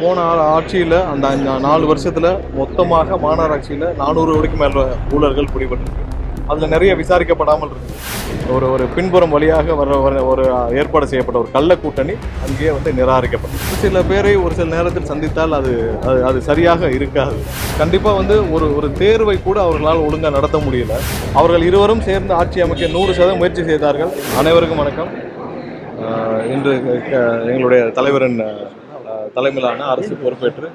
போன ஆட்சியில் அந்த 4 வருஷத்தில் மொத்தமாக மாநகராட்சியில் 400 கோடிக்கு மேலே ஊழல்கள் பிடிபட்டிருக்கு. அதில் நிறைய விசாரிக்கப்படாமல் இருக்குது. ஒரு பின்புறம் வழியாக ஒரு ஏற்பாடு செய்யப்பட்ட ஒரு கள்ள கூட்டணி அங்கேயே நிராகரிக்கப்பட்டது. சில பேரை ஒரு சில நேரத்தில் சந்தித்தால் அது சரியாக இருக்காது. கண்டிப்பாக ஒரு தேர்வை கூட அவர்களால் ஒழுங்காக நடத்த முடியல. அவர்கள் இருவரும் சேர்ந்து ஆட்சி அமைக்க 100% முயற்சி செய்தார்கள். அனைவருக்கும் வணக்கம். இன்று எங்களுடைய தலைவரின் தலைமையிலான அரசு பொறுப்பேற்று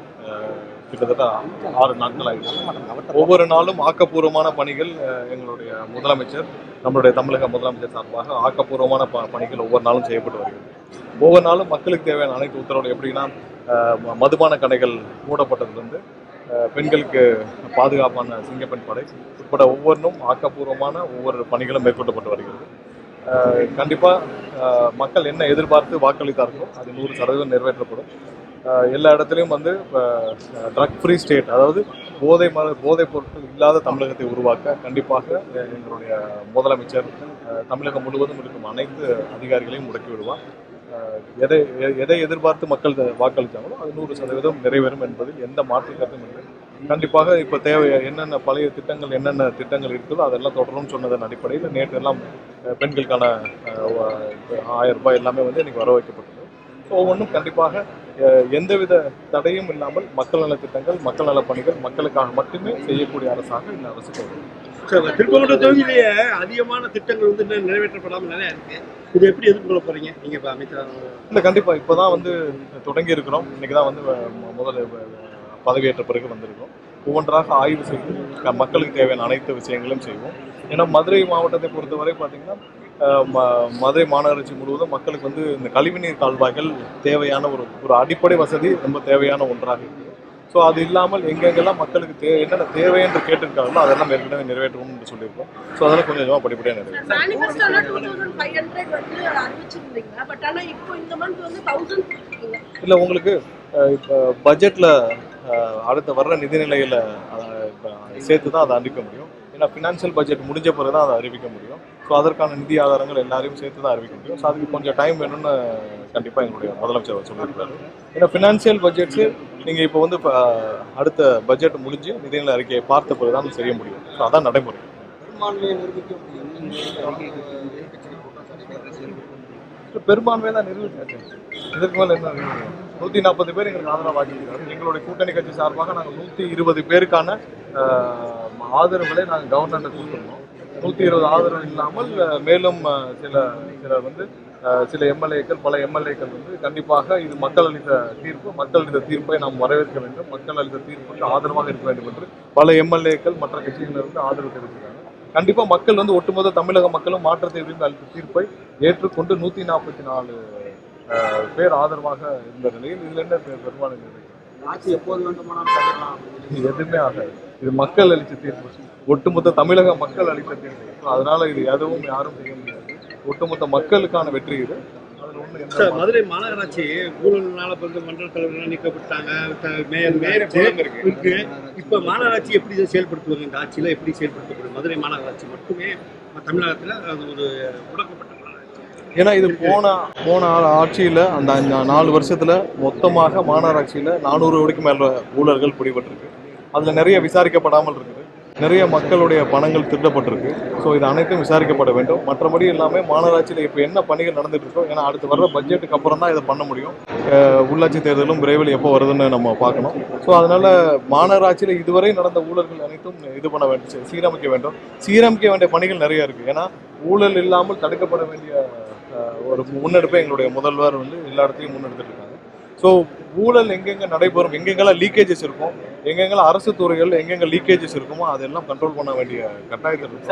கிட்டத்தட்ட 6 நாட்கள் ஆகிடுச்சு. ஒவ்வொரு நாளும் ஆக்கப்பூர்வமான பணிகள் எங்களுடைய முதலமைச்சர், நம்மளுடைய தமிழக முதலமைச்சர் சார்பாக ஆக்கப்பூர்வமான பணிகள் ஒவ்வொரு நாளும் செய்யப்பட்டு வருகிறது. ஒவ்வொரு நாளும் மக்களுக்கு தேவையான அனைத்து உத்தரவுகள் எப்படின்னா, மதுபான கடைகள் மூடப்பட்டதுலேருந்து பெண்களுக்கு பாதுகாப்பான சிங்கப்பெண் படை உட்பட ஒவ்வொன்றும் ஆக்கப்பூர்வமான ஒவ்வொரு பணிகளும் மேற்கொள்ளப்பட்டு வருகிறது. கண்டிப்பாக மக்கள் என்ன எதிர்பார்த்து வாக்களித்தார்களோ அது 100% நிறைவேற்றப்படும். எல்லா இடத்துலையும் ட்ரக் ஃப்ரீ ஸ்டேட், அதாவது போதைப் பொருட்கள் இல்லாத தமிழகத்தை உருவாக்க கண்டிப்பாக எங்களுடைய முதலமைச்சர் தமிழகம் முழுவதும் இருக்கும் அனைத்து அதிகாரிகளையும் முடக்கி விடுவார். எதை எதிர்பார்த்து மக்கள் வாக்களித்தாங்களோ அது 100% நிறைவேறும் என்பதில் எந்த மாற்று கருத்தும் இல்லை. கண்டிப்பாக இப்போ என்னென்ன பழைய திட்டங்கள் என்னென்ன திட்டங்கள் இருக்குதோ அதெல்லாம் தொடரும்னு சொன்னதன் அடிப்படையில் நேற்று எல்லாம் பெண்களுக்கான 1000 ரூபாய் எல்லாமே இன்னைக்கு வர வைக்கப்பட்டது. ஒவ்வொன்றும் கண்டிப்பாக எந்தவித தடையும் இல்லாமல் மக்கள் நல திட்டங்கள், மக்கள் நல பணிகள் மக்களுக்காக மட்டுமே செய்யக்கூடிய அரசாக இந்த அரசு தொடரும். திருப்பூர் தொகுதியிலேயே அதிகமான திட்டங்கள் இன்னும் நிறைவேற்றப்படாமல் நிறைய இருக்கு. இது எப்படி எதிர்கொள்ள போறீங்க நீங்க அமைச்சர்? இல்லை, கண்டிப்பா இப்போதான் தொடங்கி இருக்கிறோம். இன்னைக்கு தான் முதல் பதவியேற்ற பிறகு வந்திருக்கோம். ஒவ்வொன்றாக ஆய்வு செய்து மக்களுக்கு தேவையான அனைத்து விஷயங்களும் செய்வோம். ஏன்னா மதுரை மாவட்டத்தை பொறுத்தவரை பார்த்தீங்கன்னா, மதுரை மாநகராட்சி முழுவதும் மக்களுக்கு இந்த கழிவுநீர் கால்வாய்கள் தேவையான ஒரு அடிப்படை வசதி ரொம்ப தேவையான ஒன்றாக இருக்குது. ஸோ அது இல்லாமல் எங்கெங்கெல்லாம் மக்களுக்கு என்னென்ன தேவை என்று கேட்டிருக்காங்களோ அதெல்லாம் ஏற்கனவே நிறைவேற்றணும் என்று சொல்லியிருக்கோம். ஸோ அதெல்லாம் கொஞ்சம் கொஞ்சமாக படிப்படியாக நிறைவேறும். இல்லை, உங்களுக்கு இப்போ பட்ஜெட்டில் அடுத்த வர்ற நிதிநிலையில் சேர்த்து தான் அதை அறிவிக்க முடியும். ஏன்னா ஃபினான்ஷியல் பட்ஜெட் முடிஞ்ச பிறகு தான் அதை அறிவிக்க முடியும். ஸோ அதற்கான நிதி ஆதாரங்கள் எல்லாரையும் சேர்த்து தான் அறிவிக்க முடியும். ஸோ அதுக்கு கொஞ்சம் டைம் வேணும்னு கண்டிப்பாக எங்களுடைய முதலமைச்சர் சொல்லியிருக்காரு. ஏன்னா ஃபினான்ஷியல் பட்ஜெட்ஸு நீங்கள் இப்போ அடுத்த பட்ஜெட் முடிஞ்சு நிதிநிலை அறிக்கையை பார்த்த பிறகு தான் செய்ய முடியும். ஸோ அதான் நடைமுறை. பெரும்பான்மையை தான் நிரூபிச்சாச்சு. இதற்கு மேலே என்ன 140 பேர் எங்களுக்கு ஆதரவு வாங்கியிருக்காரு. எங்களுடைய கூட்டணி கட்சி சார்பாக நாங்கள் 120 பேருக்கான ஆதரவுகளை நாங்கள் கவர்னர்கிட்ட கொடுத்துருந்தோம். 120 ஆதரவு இல்லாமல் மேலும் சில எம்எல்ஏக்கள், பல எம்எல்ஏக்கள் கண்டிப்பாக இது மக்கள் அளித்த தீர்ப்பு, மக்கள் அளித்த தீர்ப்பை நாம் வரவேற்க வேண்டும், மக்கள் அளித்த தீர்ப்புக்கு ஆதரவாக இருக்க வேண்டும் என்று பல எம்எல்ஏக்கள் மற்ற கட்சிகளிலிருந்து ஆதரவு தெரிவிக்கிறாங்க. கண்டிப்பாக மக்கள் ஒட்டுமொத்த தமிழக மக்களும் மாற்றத்தை விரும்பி அளித்த தீர்ப்பை ஏற்றுக்கொண்டு 144 பேர் ஆதரவாக இருந்த நிலையில் இதுல என்ன பெரும்பாலும் ஆட்சி எப்போது வேண்டுமானாலும் எதுவுமே ஆகாது. இது மக்கள் அளித்த தீர்ப்பு, ஒட்டுமொத்த தமிழக மக்கள் அளித்த தீர்ப்பு. அதனால இது எதுவும் யாரும் செய்ய முடியாது. ஒட்டுமொத்த மக்களுக்கான வெற்றி இது. மதுரை மாநகராட்சி ஊழல்னால மன்ற தலைவர்கள் நீக்கப்பட்டாங்க, மேயர் இருக்கு. இப்ப மாநகராட்சி எப்படி செயல்படுத்துவாங்க? இந்த ஆட்சியில எப்படி செயல்படுத்தப்படும்? மதுரை மாநகராட்சி மட்டுமே தமிழகத்துல ஒரு முடக்கப்பட்ட மாநகராட்சி. ஏன்னா இது போன ஆட்சியில் அந்த 4 வருஷத்துல மொத்தமாக மாநகராட்சியில் 400 கோடிக்கு மேலே ஊழல்கள் பிடிபட்டிருக்கு. அதில் நிறைய விசாரிக்கப்படாமல் இருக்குது. நிறைய மக்களுடைய பணங்கள் திருடப்பட்டிருக்கு. ஸோ இது அனைத்தும் விசாரிக்கப்பட வேண்டும். மற்றபடி இல்லாமல் மாநகராட்சியில் இப்போ என்ன பணிகள் நடந்துட்டு இருக்கோ, ஏன்னா அடுத்து வர்ற பட்ஜெட்டுக்கு அப்புறம் தான் இதை பண்ண முடியும். உள்ளாட்சி தேர்தலும் விரைவில் எப்போ வருதுன்னு நம்ம பார்க்கணும். ஸோ அதனால மாநகராட்சியில் இதுவரை நடந்த ஊழல்கள் அனைத்தும் இது பண்ண வேண்டும், சீரமைக்க வேண்டிய பணிகள் நிறைய இருக்குது. ஏன்னா ஊழல் இல்லாமல் தடுக்கப்பட வேண்டிய ஒரு முன்னெடுப்பை எங்களுடைய முதல்வர் எல்லா இடத்தையும் முன்னெடுத்துட்டு இருக்காங்க. ஸோ ஊழல் எங்கெங்கே நடைபெறும், எங்கெங்கெல்லாம் லீக்கேஜஸ் இருக்கும், எங்கெங்கெல்லாம் அரசு துறைகள் எங்கெங்கே லீக்கேஜஸ் இருக்குமோ அதெல்லாம் கண்ட்ரோல் பண்ண வேண்டிய கட்டாயத்தில் இருக்கு.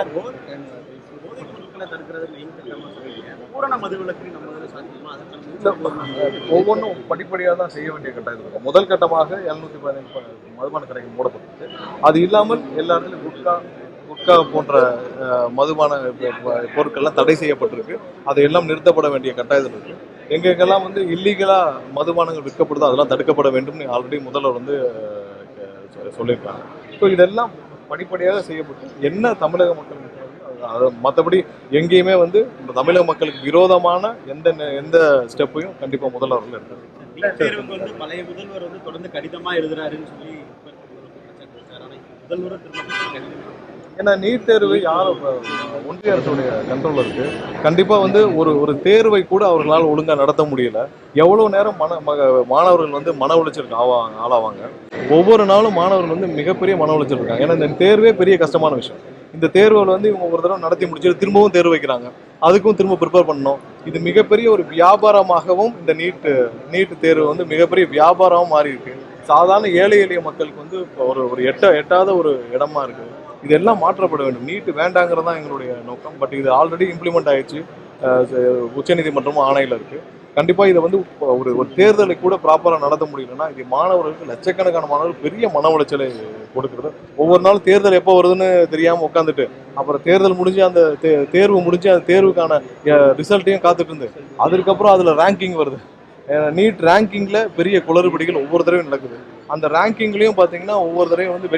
ஒவ்வொன்றும் படிப்படியாக தான் செய்ய வேண்டிய கட்டாயத்தில் இருக்கும். முதல் கட்டமாக 717 மதுபான கடைகள் மூடப்பட்டிருக்கு. அது இல்லாமல் எல்லா இடத்துலையும் குட்கா போன்ற மதுபான பொருட்கள்லாம் தடை செய்யப்பட்டிருக்கு. அதையெல்லாம் நிறுத்தப்பட வேண்டிய கட்டாயத்தில் இருக்கு. எங்கெங்கெல்லாம் இல்லீகலா மதுபானங்கள் விற்கப்படுதோ அதெல்லாம் தடுக்கப்பட வேண்டும் ஆல்ரெடி முதல்வர் சொல்லியிருக்காங்க. ஸோ இதெல்லாம் படிப்படியாக செய்யப்பட்டு என்ன தமிழக மக்களுக்கு மற்றபடி எங்கேயுமே தமிழக மக்களுக்கு விரோதமான எந்த ஸ்டெப்பையும் கண்டிப்பாக முதல்வர்கள் எடுத்தாங்க. நீட் தேர்வுக்கு வந்து பழைய முதல்வர் வந்து தொடர்ந்து கடிதமா எழுதுறாருன்னு சொல்லி இப்ப இருக்க முதல்வர் குற்றச்சாட்டு வச்சாரு. ஆனா முதல்வரும் திரும்ப கடிதம் ஏன்னா நீட் தேர்வு யாரும் ஒன்றிய அரசுடைய கண்ட்ரோல் இருக்கு. கண்டிப்பா வந்து ஒரு ஒரு தேர்வை கூட அவர்களால் ஒழுங்கா நடத்த முடியல. எவ்வளவு நேரம் மாணவர்கள் வந்து மன உளைச்சலுக்கு ஆளாவாங்க. ஒவ்வொரு நாளும் மாணவர்கள் வந்து மிகப்பெரிய மன உளைச்சல் இருக்காங்க. ஏன்னா இந்த தேர்வே பெரிய கஷ்டமான விஷயம். இந்த தேர்வுகள் வந்து இவங்க ஒரு தடவை நடத்தி முடிச்சுட்டு திரும்பவும் தேர்வு வைக்கிறாங்க. அதுக்கும் திரும்ப ப்ரிப்பேர் பண்ணணும். இது மிகப்பெரிய ஒரு வியாபாரமாகவும் இந்த நீட் தேர்வு வந்து மிகப்பெரிய வியாபாரமாக மாறி இருக்கு. சாதாரண ஏழை எளிய மக்களுக்கு வந்து ஒரு ஒரு எட்டாத ஒரு இடமா இருக்கு. இதெல்லாம் மாற்றப்பட வேண்டும். நீட் வேண்டாங்கிறது தான் எங்களுடைய நோக்கம். பட் இது ஆல்ரெடி இம்ப்ளிமெண்ட் ஆயிடுச்சு. உச்சநீதிமன்றமும் ஆணையில் இருக்கு. கண்டிப்பா இதை வந்து ஒரு தேர்தலை கூட ப்ராப்பரா நடத்த முடியலன்னா இது மாணவர்களுக்கு லட்சக்கணக்கான மாணவர்கள் பெரிய மன உளைச்சலை கொடுக்கிறது. ஒவ்வொரு நாள் தேர்தல் எப்போ வருதுன்னு தெரியாம உட்காந்துட்டு அப்புறம் தேர்தல் முடிஞ்சு அந்த தேர்வு முடிஞ்சு அந்த தேர்வுக்கான ரிசல்ட்டையும் காத்துட்டு இருந்து அதுக்கப்புறம் அதுல ரேங்கிங் வருது. நீட் ரேங்கிங்ல பெரிய குளறுபடிகள் ஒவ்வொரு தடவையும் நடக்குது. அந்த ரேங்கிங்லயும் பாத்தீங்கன்னா ஒவ்வொரு தடவையும் வந்து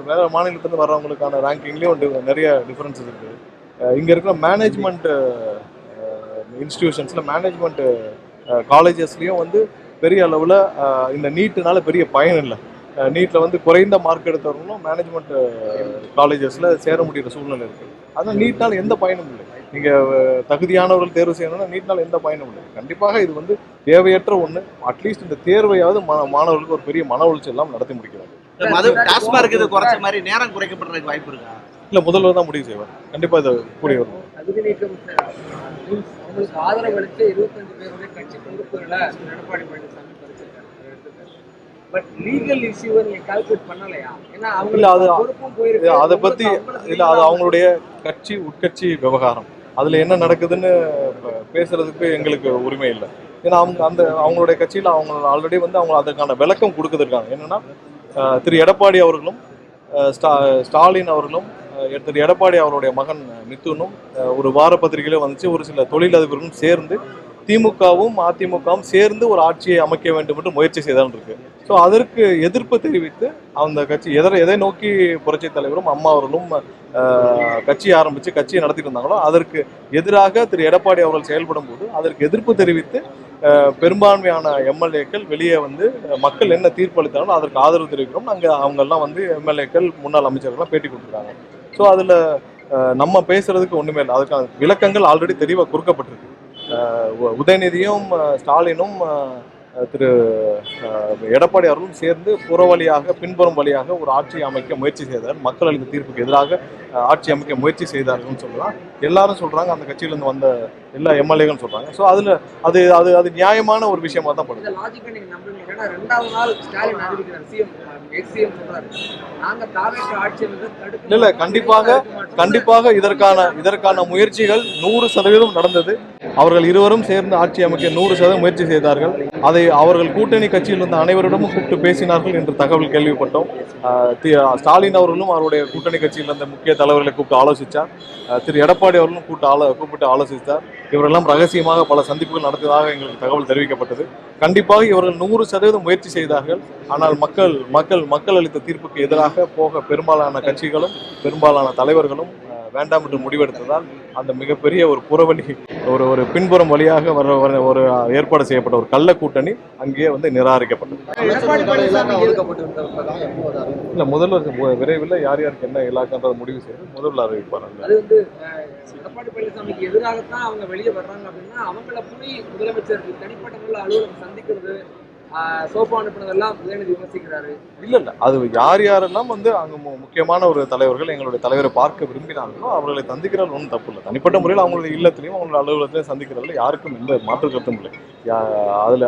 வேற மாநிலத்திலிருந்து வர்றவங்களுக்கான ரேங்கிங்லயும் நிறைய டிஃபரன்சஸ் இருக்கு. இங்க இருக்கிற மேனேஜ்மெண்ட் இன்ஸ்டிடியூஷன்ஸ்ல மேனேஜ்மெண்ட் காலேஜஸ்லயும் வந்து பெரிய அளவில் இந்த நீட்டுனால பெரிய பயன் இல்லை. நீட்டில் வந்து குறைந்த மார்க் எடுத்தவர்களும் மேனேஜ்மெண்ட் காலேஜஸில் சேர முடிகிற சூழ்நிலை இருக்குது. அதனால் நீட்னால் எந்த பயனும் இல்லை. நீங்கள் தகுதியானவர்கள் தேர்வு செய்யணும்னா நீட்னால் எந்த பயனும் இல்லை. கண்டிப்பாக இது வந்து தேவையற்ற ஒன்று. அட்லீஸ்ட் இந்த தேர்வையாவது மாணவர்களுக்கு ஒரு பெரிய மன உளைச்சல் எல்லாம் நடத்தி முடிக்கிறாங்க. டாஸ்மார்க் இது குறைச்ச மாதிரி நேரம் குறைக்கப்படுறதுக்கு வாய்ப்பு இருக்கா? இல்லை, முதல்வர் தான் முடிவு செய்வார். கண்டிப்பாக இதை கூடிய வரும். தகுதி நீக்கம் அவங்களுக்கு ஆதரவு அளித்த 25 பேருடைய கட்சி பொறுப்புகளை எடப்பாடி பழனிசாமி பறிச்சிருக்காரு. பட் லீகல் இஷ்யூவை நீங்க கால்குலேட் பண்ணலையா? ஏன்னா அவங்க பொறுப்பும் போயிருக்கு. அதை பத்தி இல்ல, அது அவங்களுடைய உட்கட்சி விவகாரம். அதுல என்ன நடக்குதுன்னு பேசுறதுக்கு எங்களுக்கு உரிமை இல்லை. ஏன்னா அவங்களுடைய கட்சியில அவங்க ஆல்ரெடி வந்து அவங்க அதுக்கான விளக்கம் கொடுத்துருக்காங்க. என்னன்னா திரு எடப்பாடி அவர்களும் ஸ்டாலின் அவர்களும் திரு எடப்பாடி அவருடைய மகன் மிதுனும் ஒரு வார பத்திரிகையில வந்துச்சு. ஒரு சில தொழிலதிபர்களும் சேர்ந்து திமுகவும் அதிமுகவும் சேர்ந்து ஒரு ஆட்சியை அமைக்க வேண்டும் என்று முயற்சி செய்தான் இருக்கு. ஸோ அதற்கு எதிர்ப்பு தெரிவித்து அந்த கட்சி எதை நோக்கி புரட்சி தலைவரும் அம்மா அவர்களும் கட்சியை ஆரம்பித்து கட்சியை நடத்திட்டு இருந்தாங்களோ அதற்கு எதிராக திரு எடப்பாடி அவர்கள் செயல்படும் போது அதற்கு எதிர்ப்பு தெரிவித்து பெரும்பான்மையான எம்எல்ஏக்கள் வெளியே வந்து மக்கள் என்ன தீர்ப்பளித்தாலும் அதற்கு ஆதரவு தெரிவிக்கிறோம். அவங்கெல்லாம் வந்து எம்எல்ஏக்கள் முன்னாள் அமைச்சர்கள்லாம் பேட்டி கொடுத்துருக்காங்க. ஸோ அதில் நம்ம பேசுறதுக்கு ஒன்றுமே இல்லை. அதுக்கான விளக்கங்கள் ஆல்ரெடி தெளிவாக கொடுக்கப்பட்டிருக்கு. உதயநிதியும் ஸ்டாலினும் திரு எடப்பாடி அவர்களும் சேர்ந்து பின்புறம் வழியாக ஒரு ஆட்சி அமைக்க முயற்சி செய்தார். மக்கள் அளித்த தீர்ப்புக்கு எதிராக ஆட்சி அமைக்க முயற்சி செய்தார்கள் சொல்லலாம். எல்லாரும் சொல்றாங்க, அந்த கட்சியிலிருந்து வந்த எல்லா எம்எல்ஏகளும் சொல்றாங்க. ஸோ அதுல அது நியாயமான ஒரு விஷயமா தான் படுது. இல்ல, கண்டிப்பாக இதற்கான முயற்சிகள் 100% நடந்தது. அவர்கள் இருவரும் சேர்ந்து ஆட்சி அமைக்க 100% முயற்சி செய்தார்கள். அதை அவர்கள் கூட்டணி கட்சியில் இருந்த அனைவரிடமும் கூப்பிட்டு பேசினார்கள் என்று தகவல் கேள்விப்பட்டோம். ஸ்டாலின் அவர்களும் அவருடைய கூட்டணி கட்சியில் இருந்த முக்கிய தலைவர்களை கூப்பிட்டு ஆலோசித்தார். திரு எடப்பாடி அவர்களும் கூப்பிட்டு ஆலோசித்தார். இவரெல்லாம் ரகசியமாக பல சந்திப்புகள் நடத்தியதாக எங்களுக்கு தகவல் தெரிவிக்கப்பட்டது. கண்டிப்பாக இவர்கள் 100% முயற்சி செய்தார்கள். ஆனால் மக்கள் அளித்த தீர்ப்புக்கு எதிராக போக பெரும்பாலான கட்சிகளும் பெரும்பாலான தலைவர்களும் வேண்டாம் என்று முடிவெடுத்ததால் அந்த மிகப்பெரிய ஒரு புறவழி ஒரு பின்புறம் வழியாக ஒரு ஏற்பாடு செய்யப்பட்ட ஒரு கள்ள கூட்டணி அங்கேயே வந்து நிராகரிக்கப்பட்டது. இல்ல, முதல்வர் விரைவில் யாருக்கு என்ன இலாக்கான்றதை முடிவு செய்து முதல்வர் அறிவிப்பார். அது வந்து எடப்பாடி பழனிசாமிக்கு எதிராகத்தான் அவங்க வெளியே வர்றாங்க அப்படின்னா அவங்கள போய் முதலமைச்சர் தனிப்பட்ட முறையில் அலுவலகம் சந்திக்கிறது சோஃபா அனுப்புனதெல்லாம் உதயநிதி விமர்சிக்கிறாரு. இல்ல, அது யாரெல்லாம் வந்து அங்க முக்கியமான ஒரு தலைவர்கள் எங்களுடைய தலைவரை பார்க்க விரும்பினாங்களோ அவர்களை சந்திக்கிறது ஒன்றும் தப்பு இல்லை. தனிப்பட்ட முறையில் அவங்களுடைய இல்லத்திலையும் அவங்களுடைய அலுவலகத்திலையும் சந்திக்கிறதுல யாருக்கும் எந்த மாற்று கருத்தும் இல்லை.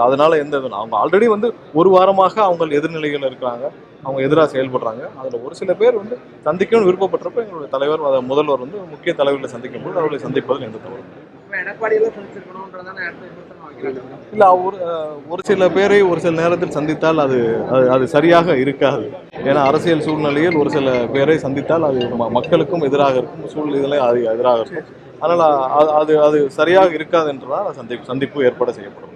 அதனால அவங்க ஆல்ரெடி வந்து ஒரு வாரமாக அவங்க எதிர்நிலைகள் இருக்கிறாங்க. அவங்க எதிராக செயல்படுறாங்க. அதுல ஒரு சில பேர் வந்து சந்திக்கணும்னு விருப்பப்பட்டப்ப எங்களுடைய தலைவர் முதல்வர் வந்து முக்கிய தலைவர்களை சந்திக்கும் போது அவர்களை சந்திப்பதில் எந்த தவறு இல்ல. ஒரு சில பேரை ஒரு சில நேரத்தில் சந்தித்தால் அது சரியாக இருக்காது. ஏன்னா அரசியல் சூழ்நிலையில் ஒரு சில பேரை சந்தித்தால் அது மக்களுக்கும் எதிராக இருக்கும், சூழ்நிலை அது எதிராக இருக்கும். அதனால அது சரியாக இருக்காது என்றுதான் சந்திப்பு ஏற்பாடு செய்யப்படும்.